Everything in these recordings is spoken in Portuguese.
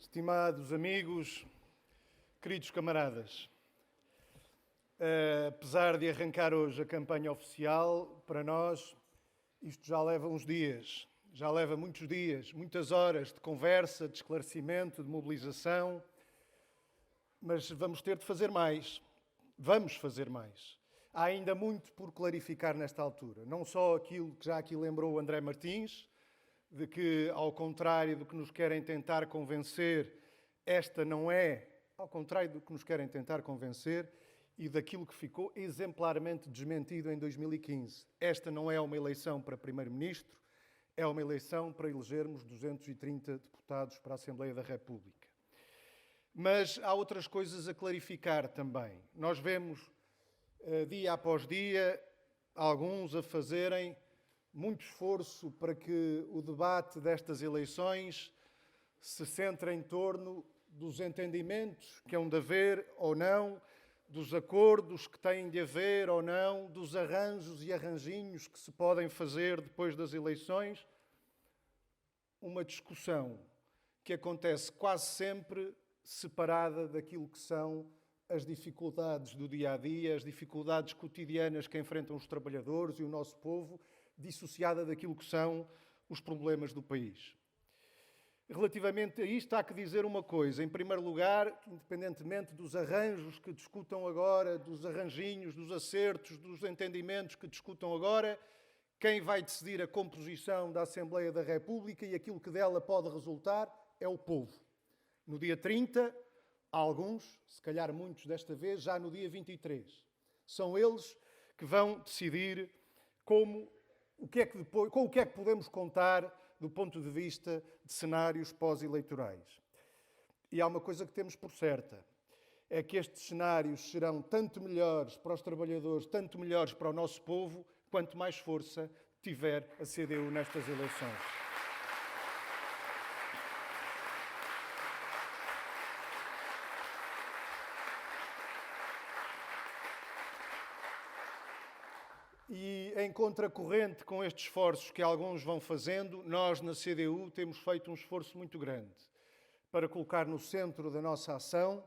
Estimados amigos, queridos camaradas, apesar de arrancar hoje a campanha oficial, para nós isto já leva uns dias, já leva muitos dias, muitas horas de conversa, de esclarecimento, de mobilização, mas vamos ter de fazer mais. Vamos fazer mais. Há ainda muito por clarificar nesta altura. Não só aquilo que já aqui lembrou o André Martins, de que, ao contrário do que nos querem tentar convencer, esta não é, ao contrário do que nos querem tentar convencer, e daquilo que ficou exemplarmente desmentido em 2015. Esta não é uma eleição para Primeiro-Ministro, é uma eleição para elegermos 230 deputados para a Assembleia da República. Mas há outras coisas a clarificar também. Nós vemos, dia após dia, alguns a fazerem muito esforço para que o debate destas eleições se centre em torno dos entendimentos que hão de haver ou não, dos acordos que têm de haver ou não, dos arranjos e arranjinhos que se podem fazer depois das eleições. Uma discussão que acontece quase sempre separada daquilo que são as dificuldades do dia-a-dia, as dificuldades cotidianas que enfrentam os trabalhadores e o nosso povo, dissociada daquilo que são os problemas do país. Relativamente a isto, há que dizer uma coisa. Em primeiro lugar, independentemente dos arranjos que discutam agora, dos arranjinhos, dos acertos, dos entendimentos que discutam agora, quem vai decidir a composição da Assembleia da República e aquilo que dela pode resultar é o povo. No dia 30, alguns, se calhar muitos desta vez, já no dia 23. São eles que vão decidir com o que é que podemos contar do ponto de vista de cenários pós-eleitorais. E há uma coisa que temos por certa, é que estes cenários serão tanto melhores para os trabalhadores, tanto melhores para o nosso povo, quanto mais força tiver a CDU nestas eleições. E em contracorrente com estes esforços que alguns vão fazendo, nós na CDU temos feito um esforço muito grande para colocar no centro da nossa ação,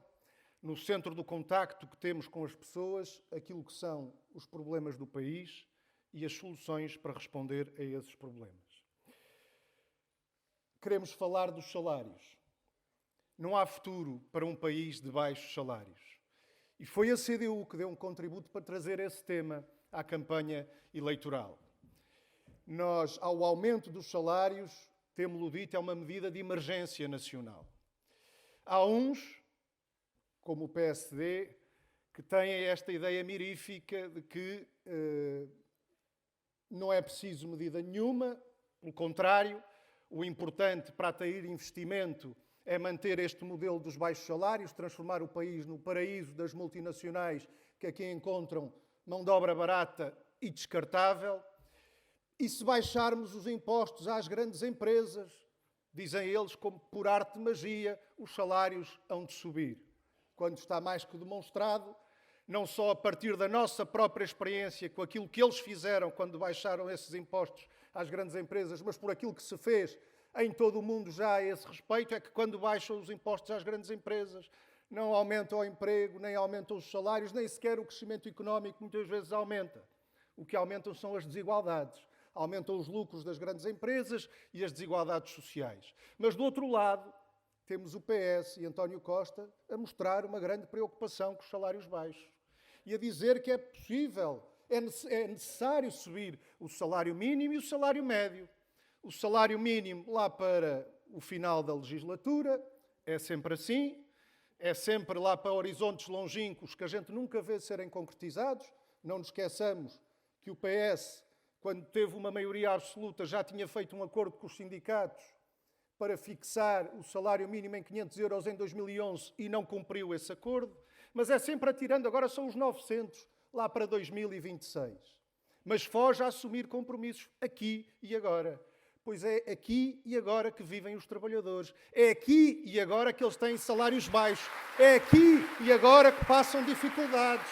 no centro do contacto que temos com as pessoas, aquilo que são os problemas do país e as soluções para responder a esses problemas. Queremos falar dos salários. Não há futuro para um país de baixos salários. E foi a CDU que deu um contributo para trazer esse tema à campanha eleitoral. Nós, ao aumento dos salários, temos-lo dito, é uma medida de emergência nacional. Há uns, como o PSD, que têm esta ideia mirífica de que não é preciso medida nenhuma, pelo contrário, o importante para atrair investimento é manter este modelo dos baixos salários, transformar o país no paraíso das multinacionais que aqui encontram mão de obra barata e descartável. E se baixarmos os impostos às grandes empresas, dizem eles, como por arte de magia, os salários hão de subir. Quando está mais que demonstrado, não só a partir da nossa própria experiência com aquilo que eles fizeram quando baixaram esses impostos às grandes empresas, mas por aquilo que se fez em todo o mundo já a esse respeito, é que quando baixam os impostos às grandes empresas, não aumenta o emprego, nem aumentam os salários, nem sequer o crescimento económico muitas vezes aumenta. O que aumentam são as desigualdades. Aumentam os lucros das grandes empresas e as desigualdades sociais. Mas, do outro lado, temos o PS e António Costa a mostrar uma grande preocupação com os salários baixos. E a dizer que é possível, é necessário subir o salário mínimo e o salário médio. O salário mínimo lá para o final da legislatura, é sempre assim. É sempre lá para horizontes longínquos que a gente nunca vê serem concretizados. Não nos esqueçamos que o PS, quando teve uma maioria absoluta, já tinha feito um acordo com os sindicatos para fixar o salário mínimo em 500 euros em 2011 e não cumpriu esse acordo. Mas é sempre atirando, agora são os 900, lá para 2026. Mas foge a assumir compromissos aqui e agora. Pois é aqui e agora que vivem os trabalhadores. É aqui e agora que eles têm salários baixos. É aqui e agora que passam dificuldades.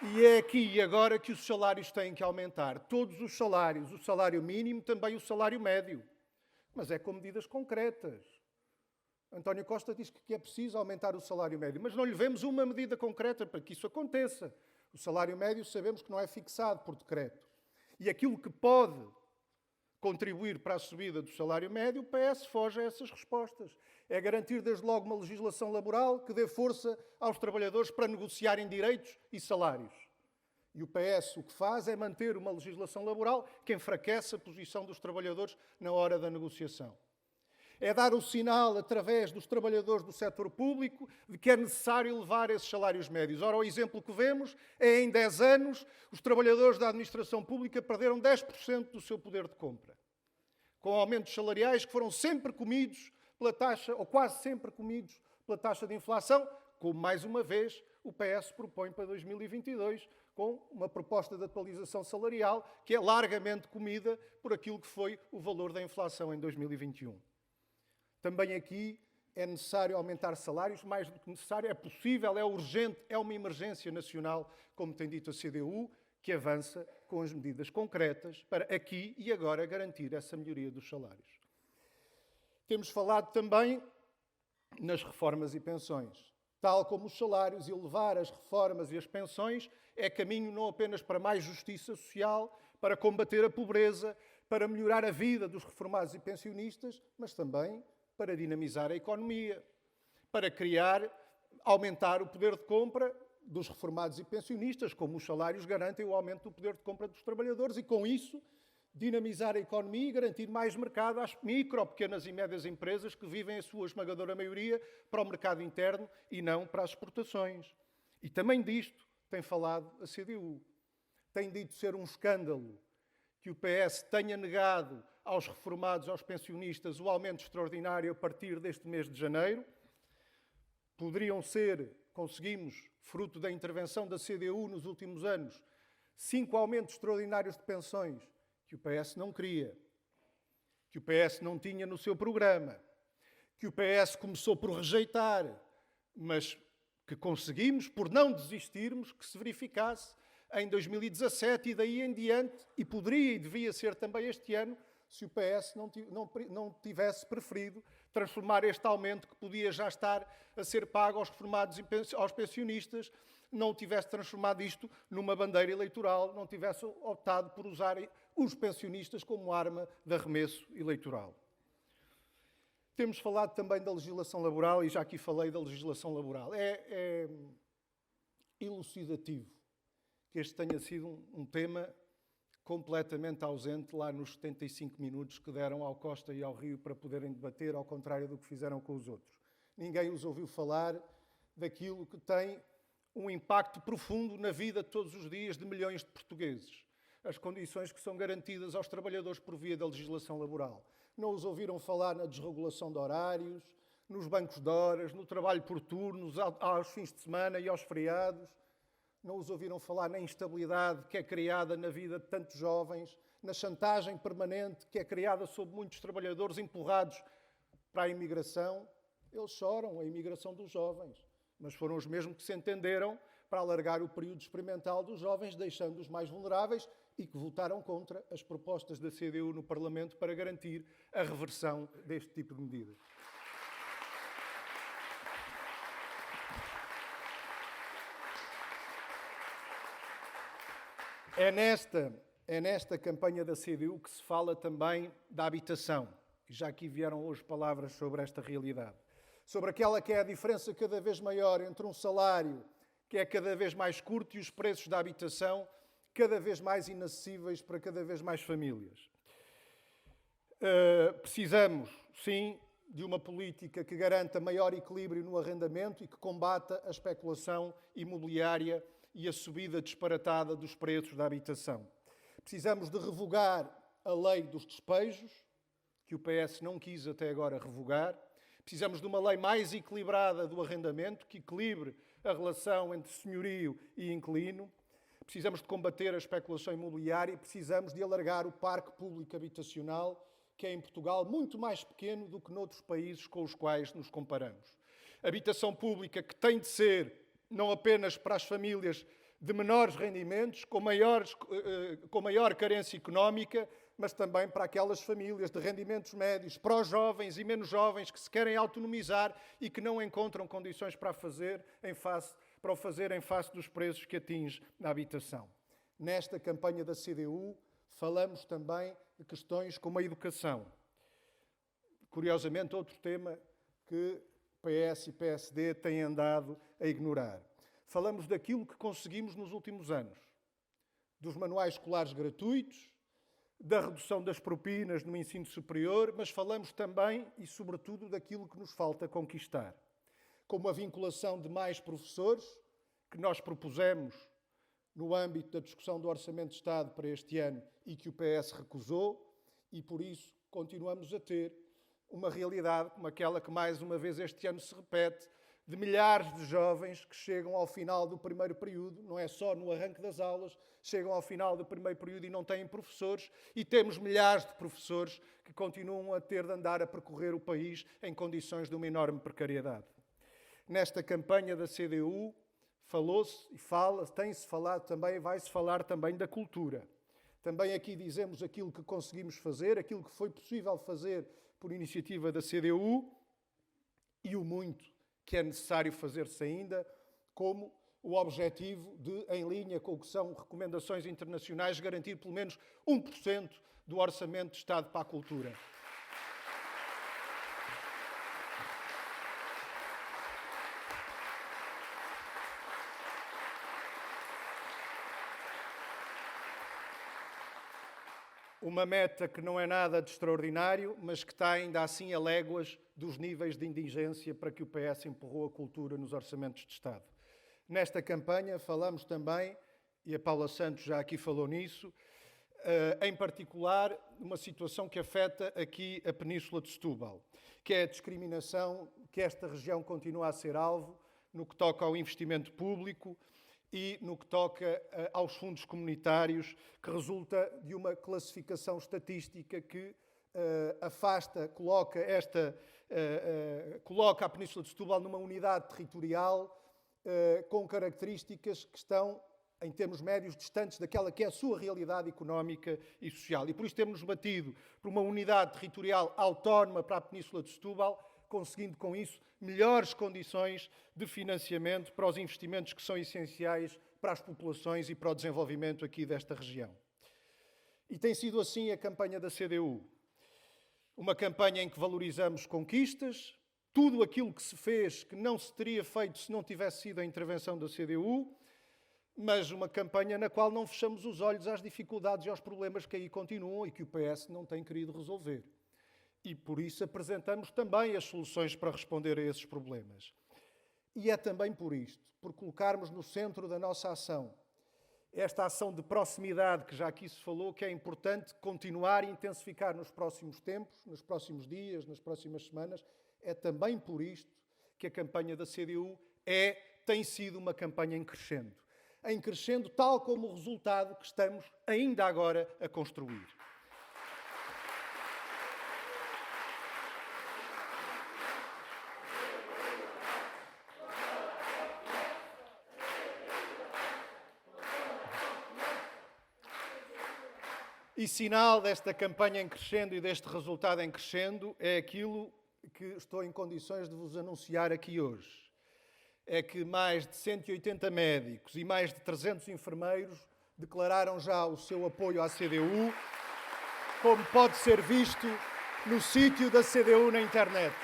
E é aqui e agora que os salários têm que aumentar. Todos os salários, o salário mínimo, também o salário médio. Mas é com medidas concretas. António Costa diz que é preciso aumentar o salário médio, mas não lhe vemos uma medida concreta para que isso aconteça. O salário médio sabemos que não é fixado por decreto. E aquilo que pode contribuir para a subida do salário médio, o PS foge a essas respostas. É garantir desde logo uma legislação laboral que dê força aos trabalhadores para negociarem direitos e salários. E o PS o que faz é manter uma legislação laboral que enfraquece a posição dos trabalhadores na hora da negociação. É dar o sinal, através dos trabalhadores do setor público, de que é necessário elevar esses salários médios. Ora, o exemplo que vemos é, em 10 anos, os trabalhadores da administração pública perderam 10% do seu poder de compra, com aumentos salariais que foram sempre comidos pela taxa, ou quase sempre comidos pela taxa de inflação, como, mais uma vez, o PS propõe para 2022, com uma proposta de atualização salarial que é largamente comida por aquilo que foi o valor da inflação em 2021. Também aqui é necessário aumentar salários, mais do que necessário, é possível, é urgente, é uma emergência nacional, como tem dito a CDU, que avança com as medidas concretas para aqui e agora garantir essa melhoria dos salários. Temos falado também nas reformas e pensões. Tal como os salários, elevar as reformas e as pensões é caminho não apenas para mais justiça social, para combater a pobreza, para melhorar a vida dos reformados e pensionistas, mas também para dinamizar a economia, para aumentar o poder de compra dos reformados e pensionistas, como os salários garantem o aumento do poder de compra dos trabalhadores e, com isso, dinamizar a economia e garantir mais mercado às micro, pequenas e médias empresas que vivem a sua esmagadora maioria para o mercado interno e não para as exportações. E também disto tem falado a CDU. Tem dito ser um escândalo que o PS tenha negado aos reformados, aos pensionistas, o aumento extraordinário a partir deste mês de janeiro. Conseguimos, fruto da intervenção da CDU nos últimos anos, 5 aumentos extraordinários de pensões que o PS não queria, que o PS não tinha no seu programa, que o PS começou por rejeitar, mas que conseguimos, por não desistirmos, que se verificasse em 2017 e daí em diante, e poderia e devia ser também este ano, se o PS não tivesse preferido transformar este aumento que podia já estar a ser pago aos reformados e aos pensionistas, não tivesse transformado isto numa bandeira eleitoral, não tivesse optado por usar os pensionistas como arma de arremesso eleitoral. Temos falado também da legislação laboral, e já aqui falei da legislação laboral. É elucidativo que este tenha sido um tema completamente ausente lá nos 75 minutos que deram ao Costa e ao Rio para poderem debater, ao contrário do que fizeram com os outros. Ninguém os ouviu falar daquilo que tem um impacto profundo na vida de todos os dias de milhões de portugueses. As condições que são garantidas aos trabalhadores por via da legislação laboral. Não os ouviram falar na desregulação de horários, nos bancos de horas, no trabalho por turnos, aos fins de semana e aos feriados. Não os ouviram falar na instabilidade que é criada na vida de tantos jovens, na chantagem permanente que é criada sobre muitos trabalhadores empurrados para a imigração. Eles choram a imigração dos jovens, mas foram os mesmos que se entenderam para alargar o período experimental dos jovens, deixando-os mais vulneráveis e que votaram contra as propostas da CDU no Parlamento para garantir a reversão deste tipo de medidas. É nesta campanha da CDU que se fala também da habitação. E já aqui vieram hoje palavras sobre esta realidade. Sobre aquela que é a diferença cada vez maior entre um salário que é cada vez mais curto e os preços da habitação cada vez mais inacessíveis para cada vez mais famílias. Precisamos, sim, de uma política que garanta maior equilíbrio no arrendamento e que combata a especulação imobiliária e a subida disparatada dos preços da habitação. Precisamos de revogar a lei dos despejos, que o PS não quis até agora revogar. Precisamos de uma lei mais equilibrada do arrendamento, que equilibre a relação entre senhorio e inquilino. Precisamos de combater a especulação imobiliária e precisamos de alargar o parque público habitacional, que é em Portugal muito mais pequeno do que noutros países com os quais nos comparamos. Habitação pública que tem de ser não apenas para as famílias de menores rendimentos, com maior carência económica, mas também para aquelas famílias de rendimentos médios, para os jovens e menos jovens que se querem autonomizar e que não encontram condições para o fazer em face dos preços que atinge na habitação. Nesta campanha da CDU, falamos também de questões como a educação. Curiosamente, outro tema que PS e PSD têm andado a ignorar. Falamos daquilo que conseguimos nos últimos anos, dos manuais escolares gratuitos, da redução das propinas no ensino superior, mas falamos também e, sobretudo, daquilo que nos falta conquistar, como a vinculação de mais professores, que nós propusemos no âmbito da discussão do Orçamento de Estado para este ano e que o PS recusou, e por isso continuamos a ter uma realidade como aquela que mais uma vez este ano se repete, de milhares de jovens que chegam ao final do primeiro período, não é só no arranque das aulas, chegam ao final do primeiro período e não têm professores, e temos milhares de professores que continuam a ter de andar a percorrer o país em condições de uma enorme precariedade. Nesta campanha da CDU falou-se e tem-se falado também, vai-se falar também da cultura. Também aqui dizemos aquilo que conseguimos fazer, aquilo que foi possível fazer por iniciativa da CDU e o muito que é necessário fazer-se ainda, como o objetivo de, em linha com o que são recomendações internacionais, garantir pelo menos 1% do orçamento de Estado para a cultura. Uma meta que não é nada de extraordinário, mas que está ainda assim a léguas dos níveis de indigência para que o PS empurrou a cultura nos orçamentos de Estado. Nesta campanha falamos também, e a Paula Santos já aqui falou nisso, em particular uma situação que afeta aqui a Península de Setúbal, que é a discriminação que esta região continua a ser alvo no que toca ao investimento público e no que toca aos fundos comunitários, que resulta de uma classificação estatística que coloca a Península de Setúbal numa unidade territorial com características que estão, em termos médios, distantes daquela que é a sua realidade económica e social. E por isso temos batido por uma unidade territorial autónoma para a Península de Setúbal, conseguindo com isso melhores condições de financiamento para os investimentos que são essenciais para as populações e para o desenvolvimento aqui desta região. E tem sido assim a campanha da CDU. Uma campanha em que valorizamos conquistas, tudo aquilo que se fez que não se teria feito se não tivesse sido a intervenção da CDU, mas uma campanha na qual não fechamos os olhos às dificuldades e aos problemas que aí continuam e que o PS não tem querido resolver. E por isso apresentamos também as soluções para responder a esses problemas. E é também por isto, por colocarmos no centro da nossa ação esta ação de proximidade que já aqui se falou, que é importante continuar e intensificar nos próximos tempos, nos próximos dias, nas próximas semanas. É também por isto que a campanha da CDU tem sido uma campanha em crescendo, tal como o resultado que estamos ainda agora a construir. E sinal desta campanha em crescendo e deste resultado em crescendo é aquilo que estou em condições de vos anunciar aqui hoje. É que mais de 180 médicos e mais de 300 enfermeiros declararam já o seu apoio à CDU, como pode ser visto no sítio da CDU na internet.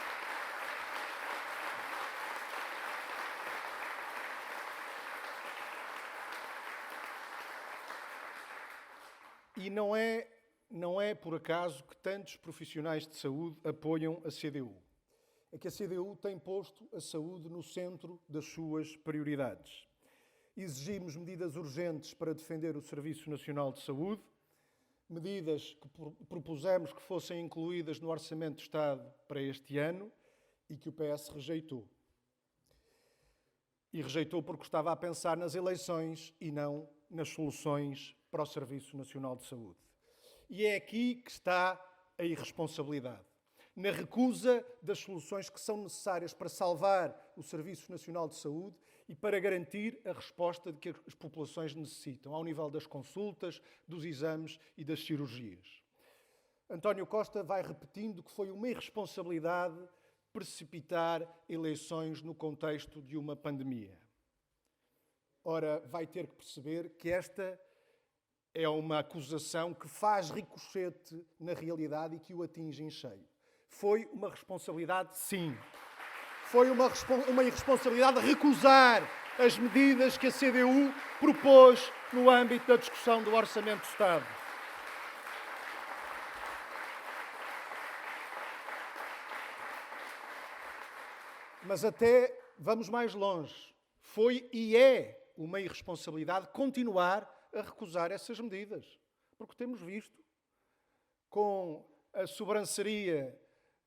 E não é por acaso que tantos profissionais de saúde apoiam a CDU. É que a CDU tem posto a saúde no centro das suas prioridades. Exigimos medidas urgentes para defender o Serviço Nacional de Saúde, medidas que propusemos que fossem incluídas no Orçamento de Estado para este ano e que o PS rejeitou. E rejeitou porque estava a pensar nas eleições e não nas soluções para o Serviço Nacional de Saúde. E é aqui que está a irresponsabilidade. Na recusa das soluções que são necessárias para salvar o Serviço Nacional de Saúde e para garantir a resposta de que as populações necessitam, ao nível das consultas, dos exames e das cirurgias. António Costa vai repetindo que foi uma irresponsabilidade precipitar eleições no contexto de uma pandemia. Ora, vai ter que perceber que esta é uma acusação que faz ricochete na realidade e que o atinge em cheio. Foi uma responsabilidade, sim. Foi uma irresponsabilidade recusar as medidas que a CDU propôs no âmbito da discussão do Orçamento de Estado. Mas até vamos mais longe. Foi e é uma irresponsabilidade continuar a recusar essas medidas. Porque temos visto, com a sobranceria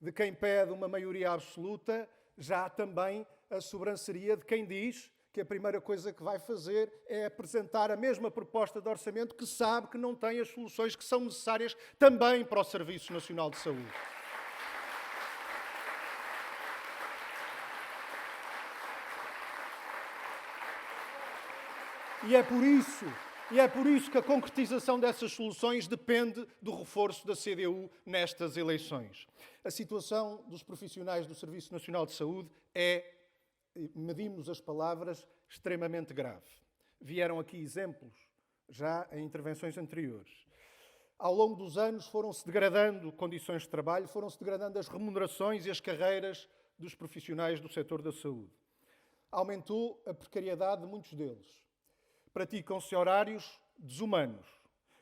de quem pede uma maioria absoluta, já há também a sobranceria de quem diz que a primeira coisa que vai fazer é apresentar a mesma proposta de orçamento que sabe que não tem as soluções que são necessárias também para o Serviço Nacional de Saúde. E é por isso que a concretização dessas soluções depende do reforço da CDU nestas eleições. A situação dos profissionais do Serviço Nacional de Saúde é, medimos as palavras, extremamente grave. Vieram aqui exemplos, já em intervenções anteriores. Ao longo dos anos foram-se degradando condições de trabalho, foram-se degradando as remunerações e as carreiras dos profissionais do setor da saúde. Aumentou a precariedade de muitos deles. Praticam-se horários desumanos,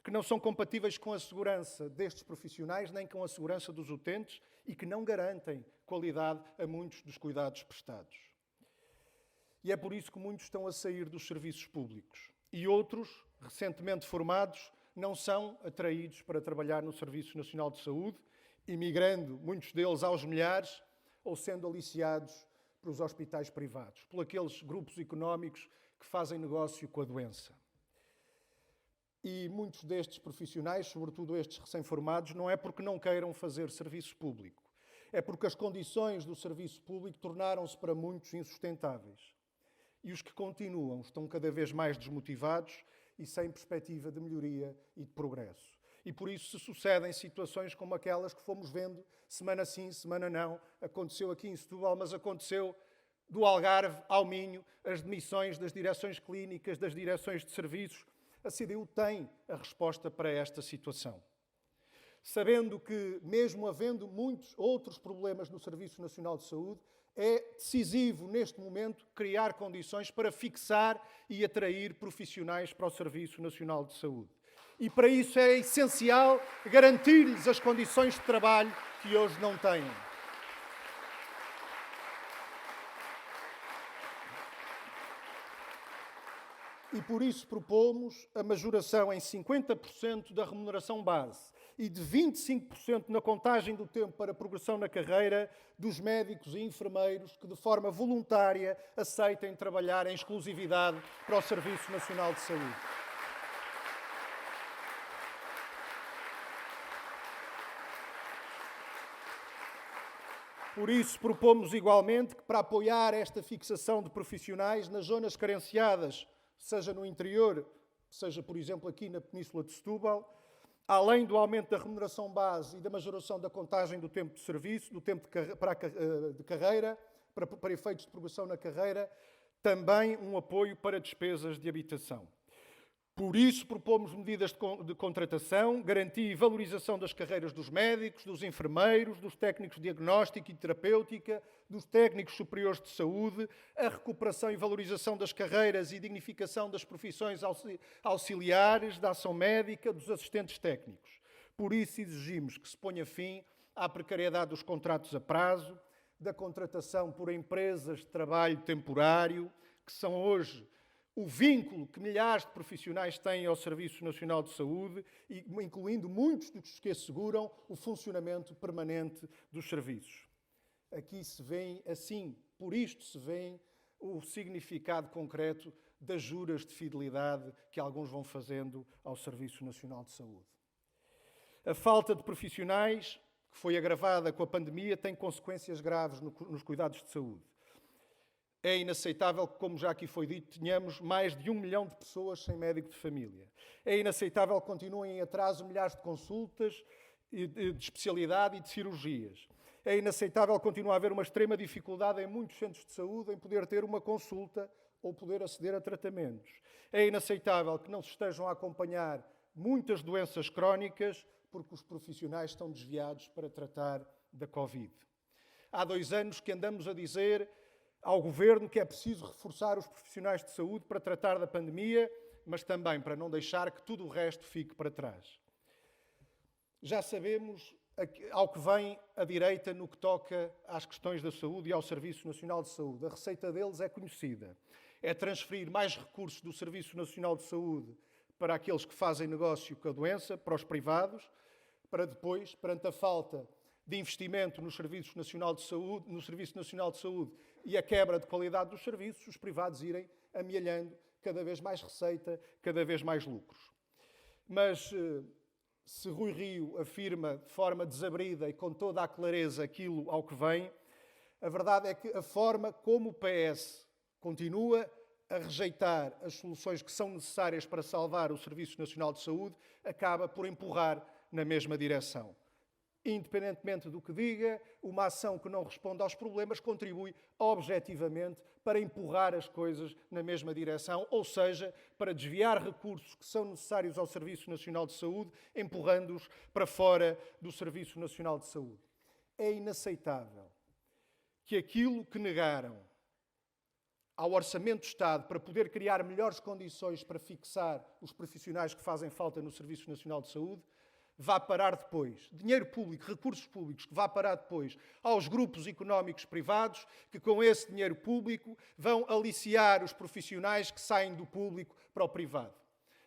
que não são compatíveis com a segurança destes profissionais nem com a segurança dos utentes e que não garantem qualidade a muitos dos cuidados prestados. E é por isso que muitos estão a sair dos serviços públicos. E outros, recentemente formados, não são atraídos para trabalhar no Serviço Nacional de Saúde, emigrando, muitos deles aos milhares, ou sendo aliciados pelos hospitais privados, por aqueles grupos económicos que fazem negócio com a doença. E muitos destes profissionais, sobretudo estes recém-formados, não é porque não queiram fazer serviço público. É porque as condições do serviço público tornaram-se para muitos insustentáveis. E os que continuam estão cada vez mais desmotivados e sem perspectiva de melhoria e de progresso. E por isso se sucedem situações como aquelas que fomos vendo semana sim, semana não. Aconteceu aqui em Setúbal, mas aconteceu do Algarve ao Minho, as demissões das direções clínicas, das direções de serviços. A CDU tem a resposta para esta situação. Sabendo que, mesmo havendo muitos outros problemas no Serviço Nacional de Saúde, é decisivo, neste momento, criar condições para fixar e atrair profissionais para o Serviço Nacional de Saúde. E para isso é essencial garantir-lhes as condições de trabalho que hoje não têm. E por isso propomos a majoração em 50% da remuneração base e de 25% na contagem do tempo para progressão na carreira dos médicos e enfermeiros que, de forma voluntária, aceitem trabalhar em exclusividade para o Serviço Nacional de Saúde. Por isso, propomos igualmente que, para apoiar esta fixação de profissionais nas zonas carenciadas, seja no interior, seja, por exemplo, aqui na Península de Setúbal, além do aumento da remuneração base e da majoração da contagem do tempo de serviço, do tempo de carreira, para efeitos de progressão na carreira, também um apoio para despesas de habitação. Por isso, propomos medidas de contratação, garantia e valorização das carreiras dos médicos, dos enfermeiros, dos técnicos de diagnóstico e terapêutica, dos técnicos superiores de saúde, a recuperação e valorização das carreiras e dignificação das profissões auxiliares, da ação médica, dos assistentes técnicos. Por isso, exigimos que se ponha fim à precariedade dos contratos a prazo, da contratação por empresas de trabalho temporário, que são hoje o vínculo que milhares de profissionais têm ao Serviço Nacional de Saúde, incluindo muitos dos que asseguram o funcionamento permanente dos serviços. Aqui se vê, assim, por isto se vê o significado concreto das juras de fidelidade que alguns vão fazendo ao Serviço Nacional de Saúde. A falta de profissionais, que foi agravada com a pandemia, tem consequências graves nos cuidados de saúde. É inaceitável que, como já aqui foi dito, tenhamos mais de 1 milhão de pessoas sem médico de família. É inaceitável que continuem em atraso milhares de consultas de especialidade e de cirurgias. É inaceitável que continue a haver uma extrema dificuldade em muitos centros de saúde em poder ter uma consulta ou poder aceder a tratamentos. É inaceitável que não se estejam a acompanhar muitas doenças crónicas porque os profissionais estão desviados para tratar da Covid. Há 2 anos que andamos a dizer ao Governo que é preciso reforçar os profissionais de saúde para tratar da pandemia, mas também para não deixar que tudo o resto fique para trás. Já sabemos ao que vem a direita no que toca às questões da saúde e ao Serviço Nacional de Saúde. A receita deles é conhecida. É transferir mais recursos do Serviço Nacional de Saúde para aqueles que fazem negócio com a doença, para os privados, para depois, perante a falta de investimento no Serviço Nacional de Saúde, e a quebra de qualidade dos serviços, os privados irem amealhando cada vez mais receita, cada vez mais lucros. Mas se Rui Rio afirma de forma desabrida e com toda a clareza aquilo ao que vem, a verdade é que a forma como o PS continua a rejeitar as soluções que são necessárias para salvar o Serviço Nacional de Saúde acaba por empurrar na mesma direção. Independentemente do que diga, uma ação que não responde aos problemas contribui objetivamente para empurrar as coisas na mesma direção, ou seja, para desviar recursos que são necessários ao Serviço Nacional de Saúde, empurrando-os para fora do Serviço Nacional de Saúde. É inaceitável que aquilo que negaram ao Orçamento do Estado para poder criar melhores condições para fixar os profissionais que fazem falta no Serviço Nacional de Saúde, vá parar depois, dinheiro público, recursos públicos, que vá parar depois aos grupos económicos privados, que com esse dinheiro público vão aliciar os profissionais que saem do público para o privado.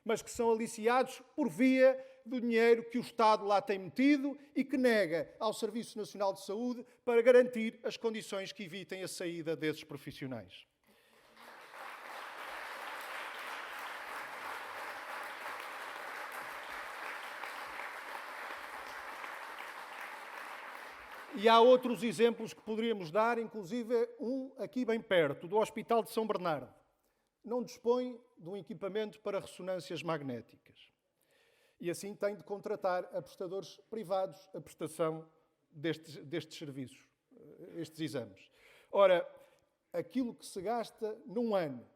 Mas que são aliciados por via do dinheiro que o Estado lá tem metido e que nega ao Serviço Nacional de Saúde para garantir as condições que evitem a saída desses profissionais. E há outros exemplos que poderíamos dar, inclusive um aqui bem perto, do Hospital de São Bernardo. Não dispõe de um equipamento para ressonâncias magnéticas. E assim tem de contratar a prestadores privados a prestação destes serviços, estes exames. Ora, aquilo que se gasta num ano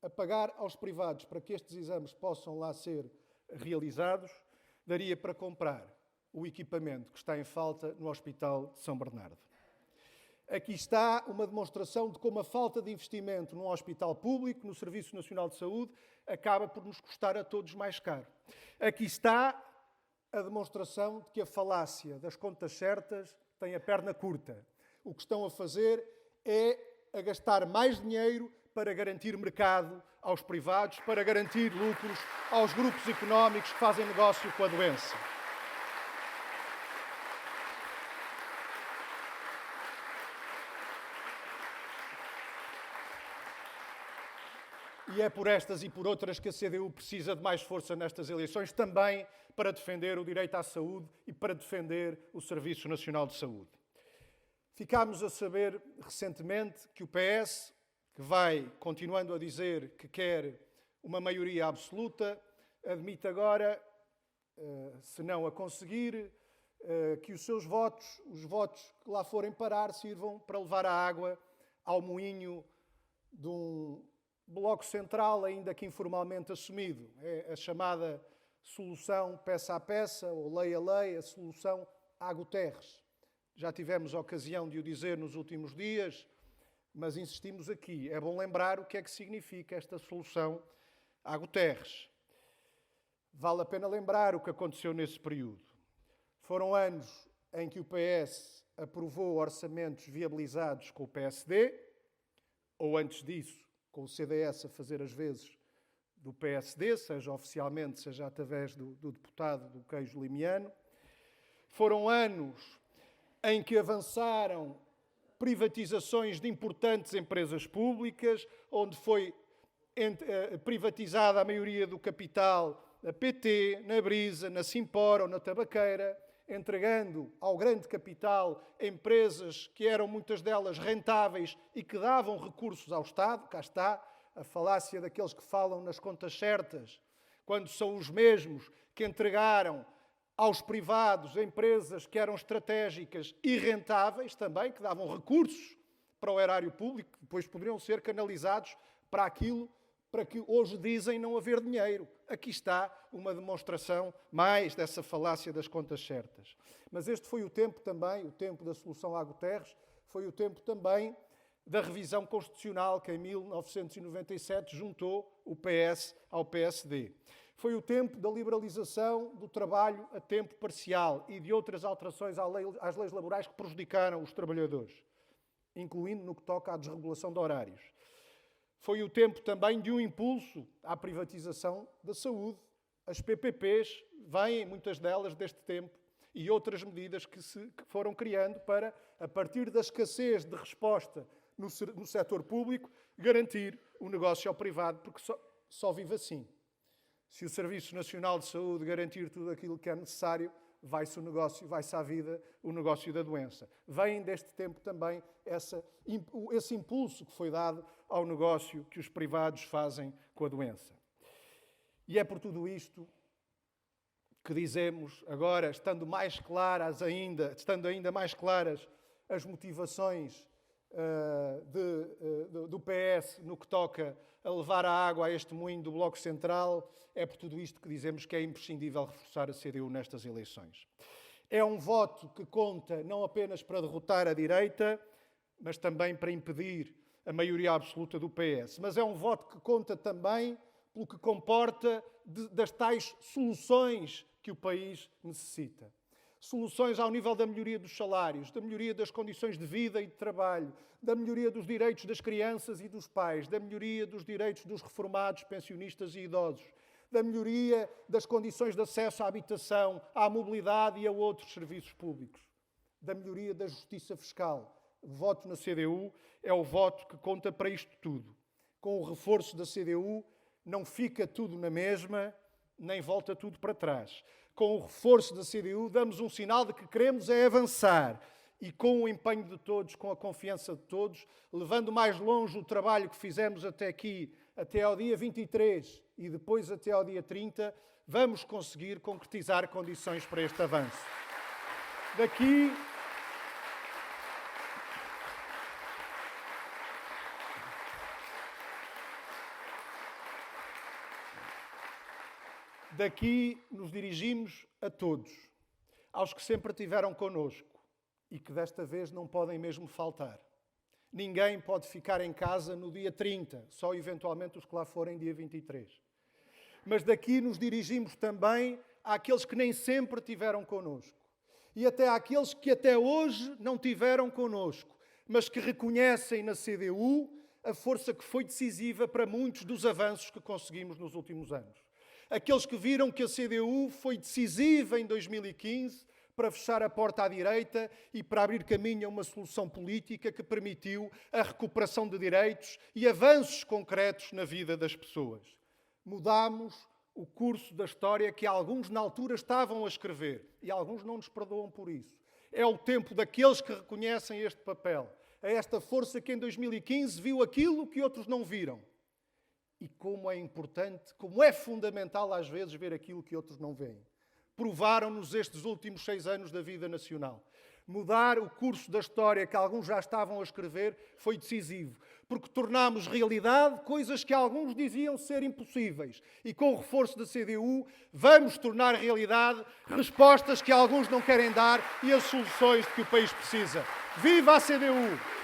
a pagar aos privados para que estes exames possam lá ser realizados, daria para comprar o equipamento que está em falta no Hospital de São Bernardo. Aqui está uma demonstração de como a falta de investimento num hospital público, no Serviço Nacional de Saúde, acaba por nos custar a todos mais caro. Aqui está a demonstração de que a falácia das contas certas tem a perna curta. O que estão a fazer é a gastar mais dinheiro para garantir mercado aos privados, para garantir lucros aos grupos económicos que fazem negócio com a doença. E é por estas e por outras que a CDU precisa de mais força nestas eleições, também para defender o direito à saúde e para defender o Serviço Nacional de Saúde. Ficámos a saber recentemente que o PS, que vai continuando a dizer que quer uma maioria absoluta, admite agora, se não a conseguir, que os seus votos, os votos que lá forem parar, sirvam para levar a água ao moinho de um bloco central, ainda que informalmente assumido. É a chamada solução peça a peça, ou lei a lei, a solução à Guterres. Já tivemos a ocasião de o dizer nos últimos dias, mas insistimos aqui. É bom lembrar o que é que significa esta solução à Guterres. Vale a pena lembrar o que aconteceu nesse período. Foram anos em que o PS aprovou orçamentos viabilizados com o PSD, ou antes disso, com o CDS a fazer as vezes do PSD, seja oficialmente, seja através do deputado do Queijo Limiano. Foram anos em que avançaram privatizações de importantes empresas públicas, onde foi privatizada a maioria do capital na PT, na Brisa, na Simpor ou na Tabaqueira, entregando ao grande capital empresas que eram muitas delas rentáveis e que davam recursos ao Estado. Cá está a falácia daqueles que falam nas contas certas, quando são os mesmos que entregaram aos privados empresas que eram estratégicas e rentáveis também, que davam recursos para o erário público, que depois poderiam ser canalizados para aquilo para que hoje dizem não haver dinheiro. Aqui está uma demonstração mais dessa falácia das contas certas. Mas este foi o tempo também, o tempo da solução à Guterres, foi o tempo também da revisão constitucional que em 1997 juntou o PS ao PSD. Foi o tempo da liberalização do trabalho a tempo parcial e de outras alterações às leis laborais que prejudicaram os trabalhadores, incluindo no que toca à desregulação de horários. Foi o tempo também de um impulso à privatização da saúde. As PPPs vêm, muitas delas, deste tempo, e outras medidas que foram criando para, a partir da escassez de resposta no setor público, garantir o negócio ao privado, porque só vive assim. Se o Serviço Nacional de Saúde garantir tudo aquilo que é necessário, vai-se o negócio, vai-se à vida o negócio da doença. Vem deste tempo também esse impulso que foi dado ao negócio que os privados fazem com a doença. E é por tudo isto que dizemos agora, estando ainda mais claras as motivações do PS no que toca a levar a água a este moinho do Bloco Central, é por tudo isto que dizemos que é imprescindível reforçar a CDU nestas eleições. É um voto que conta não apenas para derrotar a direita, mas também para impedir a maioria absoluta do PS. Mas é um voto que conta também pelo que comporta das tais soluções que o país necessita. Soluções ao nível da melhoria dos salários, da melhoria das condições de vida e de trabalho, da melhoria dos direitos das crianças e dos pais, da melhoria dos direitos dos reformados, pensionistas e idosos, da melhoria das condições de acesso à habitação, à mobilidade e a outros serviços públicos, da melhoria da justiça fiscal. O voto na CDU é o voto que conta para isto tudo. Com o reforço da CDU, não fica tudo na mesma, nem volta tudo para trás. Com o reforço da CDU, damos um sinal de que queremos é avançar e com o empenho de todos, com a confiança de todos, levando mais longe o trabalho que fizemos até aqui, até ao dia 23 e depois até ao dia 30, vamos conseguir concretizar condições para este avanço. Daqui nos dirigimos a todos, aos que sempre estiveram connosco e que desta vez não podem mesmo faltar. Ninguém pode ficar em casa no dia 30, só eventualmente os que lá forem dia 23. Mas daqui nos dirigimos também àqueles que nem sempre estiveram connosco e até àqueles que até hoje não tiveram connosco, mas que reconhecem na CDU a força que foi decisiva para muitos dos avanços que conseguimos nos últimos anos. Aqueles que viram que a CDU foi decisiva em 2015 para fechar a porta à direita e para abrir caminho a uma solução política que permitiu a recuperação de direitos e avanços concretos na vida das pessoas. Mudámos o curso da história que alguns na altura estavam a escrever e alguns não nos perdoam por isso. É o tempo daqueles que reconhecem este papel, é esta força que em 2015 viu aquilo que outros não viram. E como é importante, como é fundamental às vezes ver aquilo que outros não veem. Provaram-nos estes últimos 6 anos da vida nacional. Mudar o curso da história que alguns já estavam a escrever foi decisivo, porque tornámos realidade coisas que alguns diziam ser impossíveis. E com o reforço da CDU vamos tornar realidade respostas que alguns não querem dar e as soluções de que o país precisa. Viva a CDU!